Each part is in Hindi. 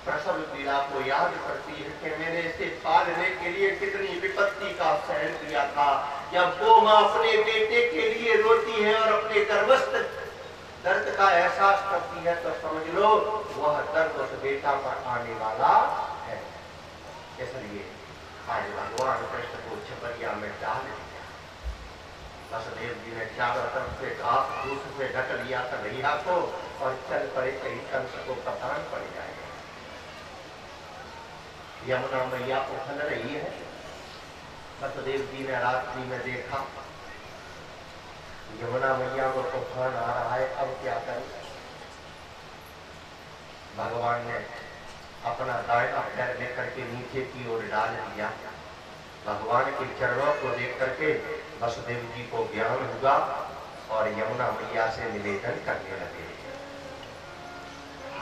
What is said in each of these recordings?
प्रसव पीड़ा को याद करती है कि मैंने इसे पालने के लिए कितनी विपत्ति का सहन किया था। जब वो माँ अपने बेटे के लिए रोती है और अपने गर्भस्थ दर्द का एहसास करती है तो समझ लो वह दर्द उस बेटा पर आने वाला है। इसलिए आज भगवान कृष्ण को छपरिया में डाल दिया। वसुदेव जी ने चारों तरफ से घास फूस से ढक लिया कन्हैया को और चल पड़े कहीं कंस को कतान पड़ जाएगा। यमुना मैया उछल रही है। वसुदेव जी ने रात्रि में देखा यमुना मैया को तूफान आ रहा है, अब क्या करें। भगवान ने अपना दाहिना पैर लेकर के नीचे की ओर डाल दिया। भगवान के चरणों को देख करके वसुदेव जी को ज्ञान हुआ और यमुना मैया से निवेदन करने लगे।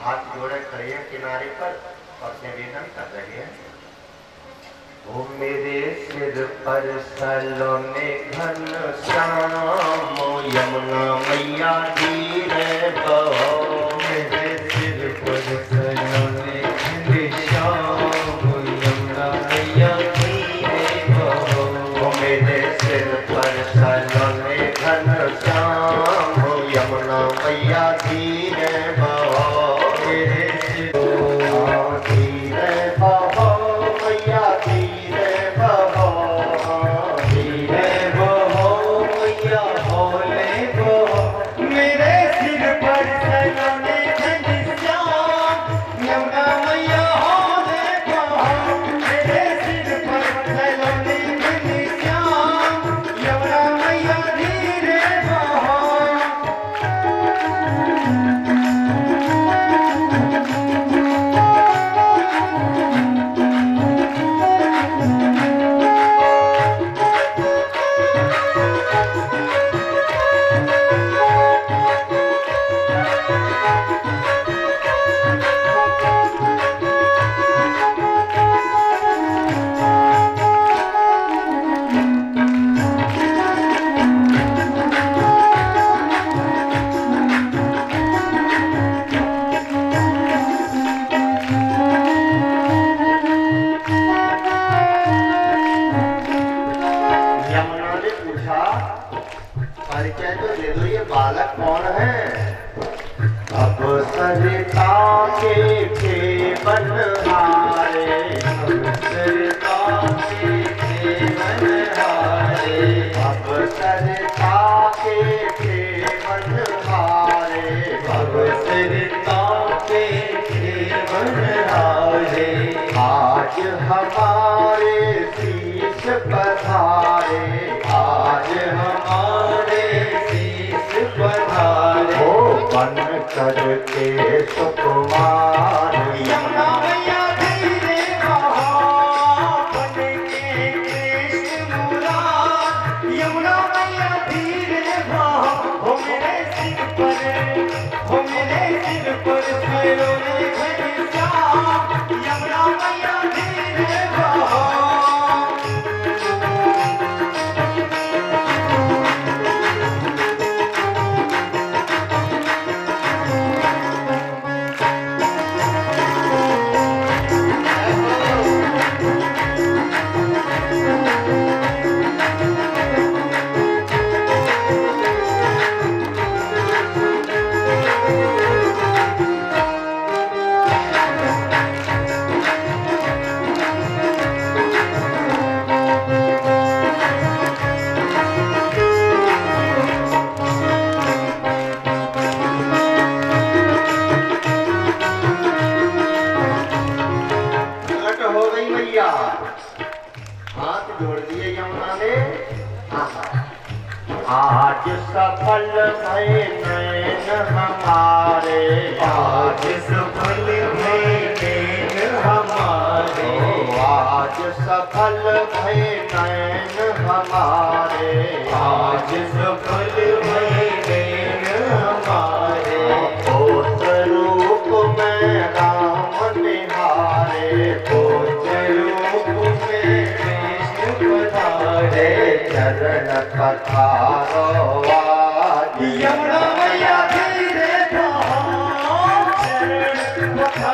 हाथ जोड़े खड़े हैं किनारे पर और निवेदन कर रहे हैं। वो मेरे सिर पर सलोने घन श्याम यमुना मैया धीरे बहो। मेरे सिर पर सलोने घन श्याम यमुना मैया धीरे बहो। वो मेरे सिर पर सलोने घन श्याम यमुना मैया धीरे बहो। करके सुकुमार यमुना मैया धीरे बहो। बन के कृष्ण मुरार यमुना मैया धीरे बहो। हो मेरे सिर पर सलोने घन श्याम यमुना मैया धीरे बहो। आज सफल भये नैन हमारे। आज सफल भये नैन हमारे। आज सफल भये नैन हमारे। आज सफल भये नैन हमारे। भूत रूप में राम निहारे। भूत रूप में कृष्ण पधारे। चरण कथा यमुना मैया धीरे बहो। चरण कथा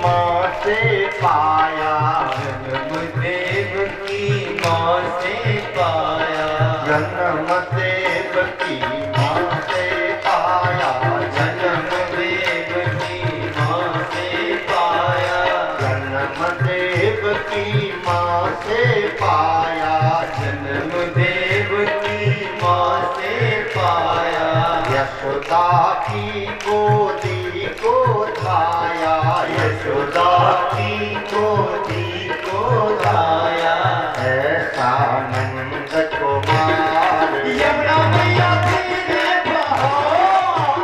माँ से पाया, जन्म देव की माँ से पाया, जन्म देव की माँ से पाया, जन्म देव की माँ से पाया, जन्म देव की माँ से पाया, जन्म देव की माँ से पाया, यशोदा की गोदी को धाया, यशोदा की गोदी को धाया, ऐसा नंद कुमार यमुना मैया धीरे बहो,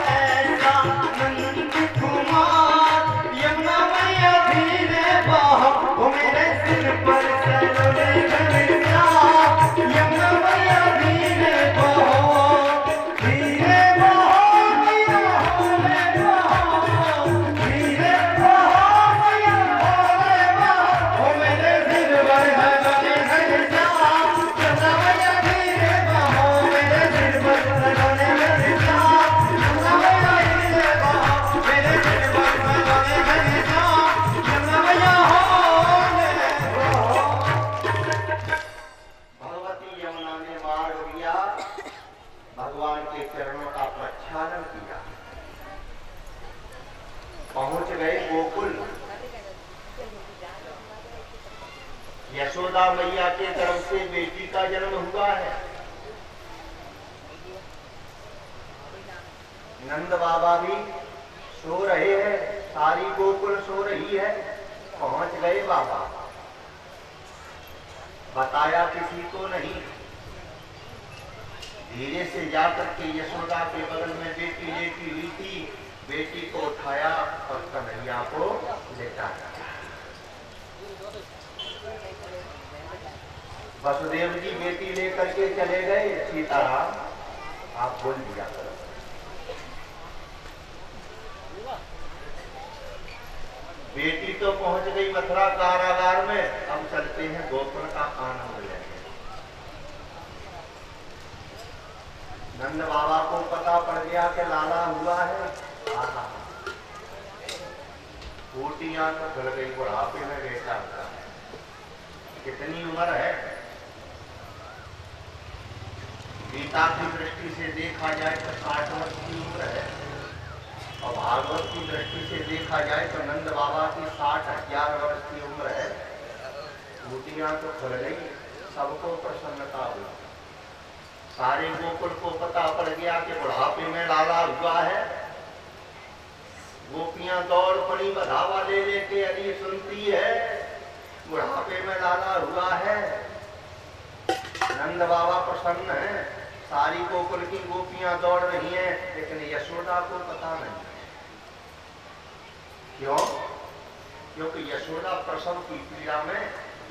ऐसा नंद कुमार यमुना मैया धीरे बहो, वो मेरे सिर पर सलोने घनश्या, यमुना मैया धीरे बहो, धीरे बहो मैया होले बहो, धीरे बहो मैया होले बहो, वो मेरे सिर पर सलोने घनश्या, यमुना मैया धीरे बहो, मेरे सिर पर सलोने घनश्या, यमुना मैया धीरे बहो, मेरे सिर पर सलोने घनश्या, यमुना मैया होले बहो। भगवती यमुना ने मार्ग दिया, भगवान के चरणों का प्रक्षालन किया, पहुंच गए गोकुल। यशोदा मैया के तरफ से बेटी का जन्म हुआ है। नंद बाबा भी सो रहे हैं, सारी गोकुल सो रही है। पहुंच गए बाबा, बताया किसी को नहीं। धीरे से जाकर के यशोदा के बगल में बेटी लेटी हुई थी, बेटी को उठाया और कन्हैया को लेटाया। वसुदेव जी बेटी लेकर के चले गए। सीताराम आप बोल दिया करो। बेटी तो पहुंच गई मथुरा कारागार में, हम चलते हैं गोकुल का आनंद लेंगे। नंद बाबा को पता पड़ गया कि लाला हुआ है। फूटियां तो खुल गई, बुढ़ापे में बेटा होता है। कितनी उम्र है? गीता की दृष्टि से देखा जाए तो 60 वर्ष की उम्र है, और भागवत की दृष्टि से देखा जाए तो नंद बाबा की 60-11 वर्ष की उम्र है। फूटियां तो खुल गई, सबको प्रसन्नता हुई। सारे गोकुल को पता पड़ गया कि बुढ़ापे में लाला हुआ है। गोपियां दौड़ पड़ी बढ़ावा ले लेके, अरे सुनती है बुढ़ापे में लाला हुआ है। नंद बाबा प्रसन्न है, सारी गोकुल की गोपियां दौड़ रही हैं, लेकिन यशोदा को पता नहीं। क्यों? क्योंकि यशोदा प्रसव की पीड़ा में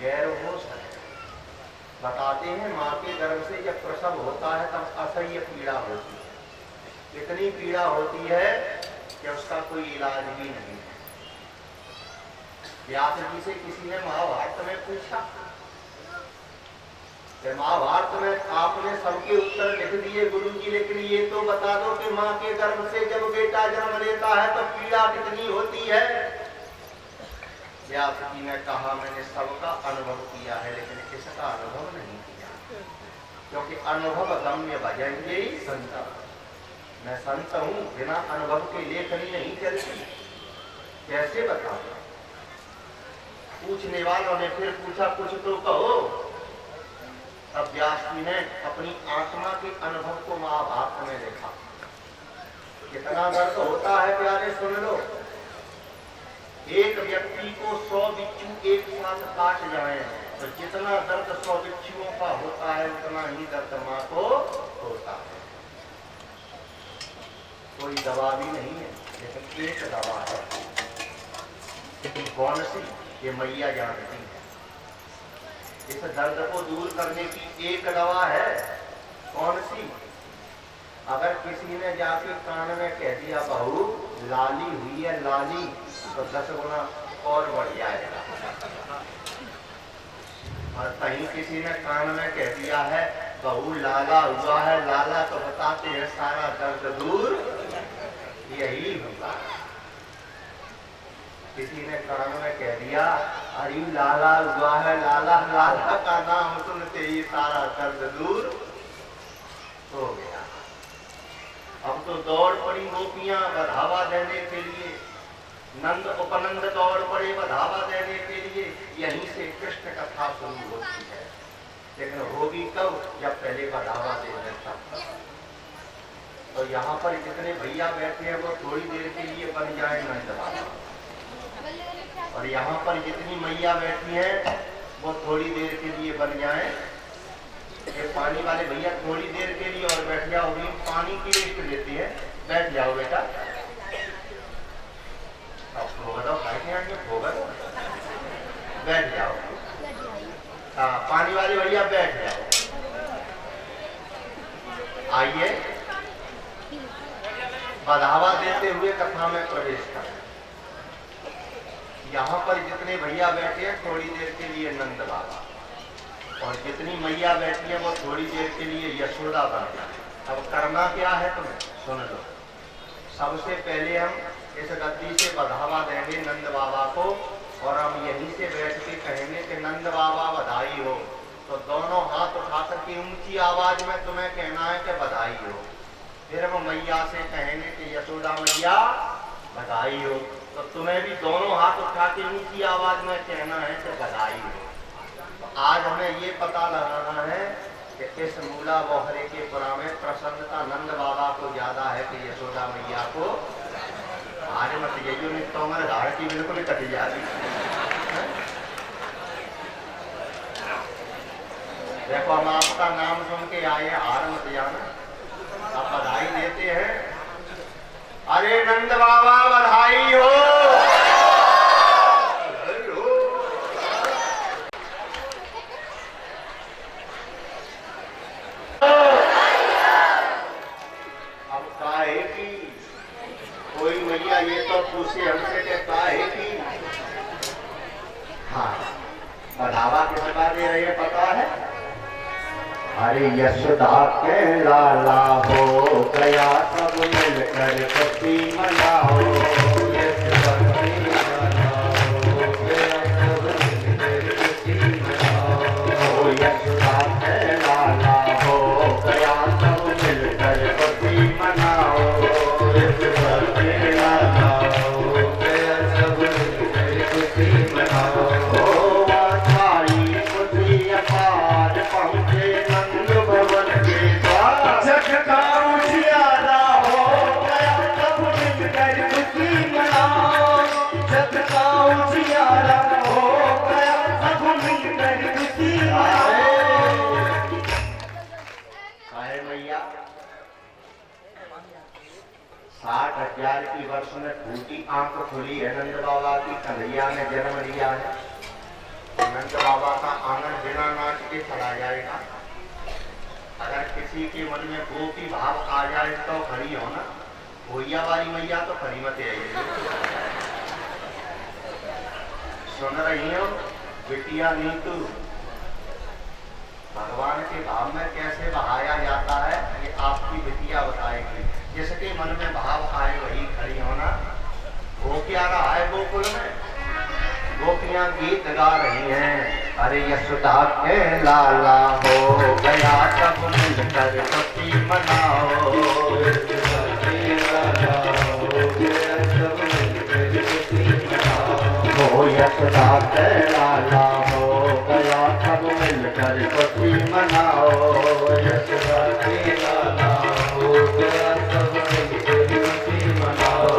गैरहोश है। बताते हैं माँ के गर्भ से जब प्रसव होता है तब असह्य पीड़ा होती है। इतनी पीड़ा होती है कि उसका कोई इलाज भी नहीं है। व्यास जी से किसी ने महाभारत में पूछा, महाभारत में आपने सबके उत्तर लिख दिए गुरु जी, लेकिन ये तो बता दो कि माँ के गर्भ से जब बेटा जन्म लेता है तो पीड़ा कितनी होती है? व्यास जी ने कहा, मैंने सबका अनुभव किया है, लेकिन किसका अनुभव नहीं किया, क्योंकि अनुभव गम्य भजेंगे संत। मैं संत हूँ, बिना अनुभव के लेखनी नहीं चलती। कैसे बताओ? पूछने वालों ने फिर पूछा, कुछ तो कहो। अब व्यास जी ने अपनी आत्मा के अनुभव को महाभारत में देखा। कितना दर्द होता है प्यारे, सुन लो। एक व्यक्ति को 100 बिच्छू एक साथ काट जाए तो जितना दर्द 100 बिच्छुओं का होता है, उतना ही दर्द माँ को होता है। कोई दवा भी नहीं है, लेकिन एक दवा है। कौन सी? ये मैया जानती है। इस दर्द को दूर करने की एक दवा है। कौन सी? अगर किसी ने जाके कान में कह दिया बहू लाली हुई है लाली, तो 10 गुना और बढ़ जाएगा। और कहीं किसी ने कान में कह दिया है बहू लाला हुआ है लाला, तो बताते हैं सारा दर्द दूर यही होगा। किसी ने कान में कह दिया, अरे लाला हुआ है, लाला लाला का नाम सुनते ही सारा दर्द दूर हो गया। अब तो दौड़ पड़ी गोपियां बढ़ावा देने के लिए, नंद उपनंद दौड़ पड़े बढ़ावा देने के लिए। यहीं से कृष्ण कथा शुरू होती है, लेकिन होगी कब? जब पहले बढ़ावा देने तक। तो यहाँ पर जितने भैया बैठे हैं वो थोड़ी देर के लिए बन जाए नंद बाबा, और यहाँ पर जितनी मैया बैठी हैं वो थोड़ी देर के लिए बन जाए। ये पानी वाले भैया थोड़ी देर के लिए और बैठ जाओ, भी पानी की रेस्ट लेती है, बैठ जाओ बेटा। अब बताओ बैठे आएंगे, बैठ जाओ। हाँ, पानी वाले भैया बैठ जाओ। आइए बढ़ावा देते हुए कथा में प्रवेश करें। यहाँ पर जितने भैया बैठे हैं थोड़ी देर के लिए नंद बाबा, और जितनी मैया बैठी है वो थोड़ी देर के लिए यशोदा बन जाए। अब करना क्या है तुम्हें सुन लो। सबसे पहले हम इस गद्दी से बढ़ावा देंगे नंद बाबा को, और हम यहीं से बैठ के कहेंगे कि नंद बाबा बधाई हो। तो दोनों हाथ उठा करके ऊंची आवाज में तुम्हें कहना है कि बधाई हो। फिर हम मैया से कहेंगे कि यशोदा मैया बधाई हो। तो तुम्हें भी दोनों हाथ उठा के ऊंची आवाज में कहना है कि बधाई हो। तो आज हमें ये पता लगाना है कि इस मूला बोहरे के पुरा में प्रसन्नता नंद बाबा को ज्यादा है कि यशोदा मैया को। आज मत यही नहीं तो हमारे धाड़ की बिल्कुल कट जाती। देखो हम आपका नाम सुन के आए, हार मत जाना। आप बधाई देते हैं, अरे नंद बाबा बधाई हो। अब काहे की कोई मैया ये तो पूछे हमसे कि काहे की। हाँ, बढ़ावा किसका दे रही है पता है? अरे यशोदा के लाला हो गया, सब मिलकर खुशी मनाओ। यशोदा के लाला हो गया, सब मिलकर खुशी मनाओ। यशोदा के लाला हो गया, सब मिलकर खुशी मनाओ। यशोदा के लाला हो गया, सब मिलकर खुशी मनाओ। खुशी अपार पहुँचे की वर्ष में फूटी आंख खुली है नंद बाबा की, कन्हैया ने जन्म लिया है। तो नंद बाबा का आंगन बिना नाच के चला जाएगा। अगर किसी के मन में गोपी भाव आ जाए तो खड़ी हो ना, भैया वाली मैया तो खड़ी मत आइए। सुन रही हो बिटिया नीतू, भगवान के भाव में कैसे बहाया जाता है ये आपकी बिटिया बताएगी। जिसके मन में भाव आए वही खड़ी होना। वो क्या रहा है गोकुल में? गोपियां गीत गा रही हैं, अरे यशोदा के लाला हो गया, सब मिलकर खुशी मनाओ। यशोदा के लाला हो गया, सब मिलकर खुशी मनाओ। हो यशोदा के लाला हो गया, सब मिलकर खुशी मनाओ। यशोदा के लाला हो गया, सब मिलकर खुशी मनाओ।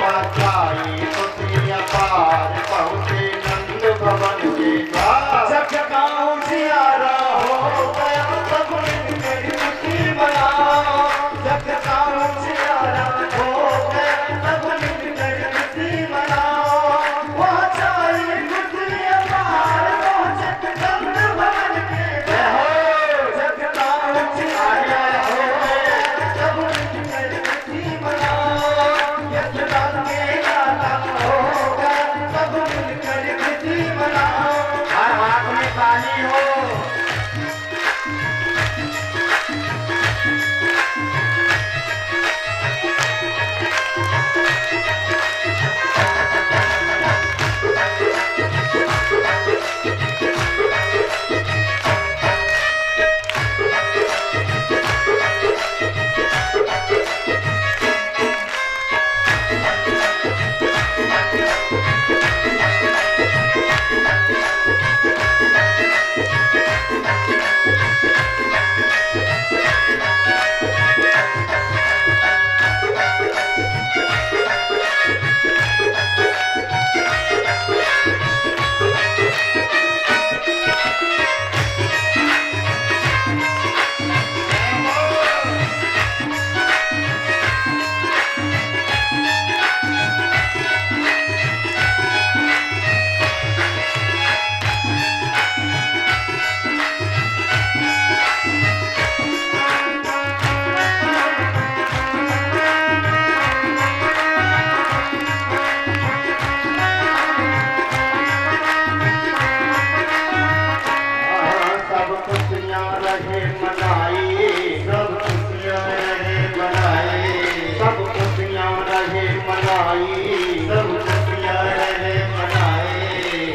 माताई खुशी अपार पहुँचे नंद भवन के द्वार। जग गाँव जियारा हो गया, सब मिलकर खुशी मनाओ। जग गाँव जियारा हो गया, सब मिलकर खुशी मनाओ। पहुँचाई खुशी अपार पहुँचे नंद भवन के द्वार। जग गाँव जियारा हो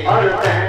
और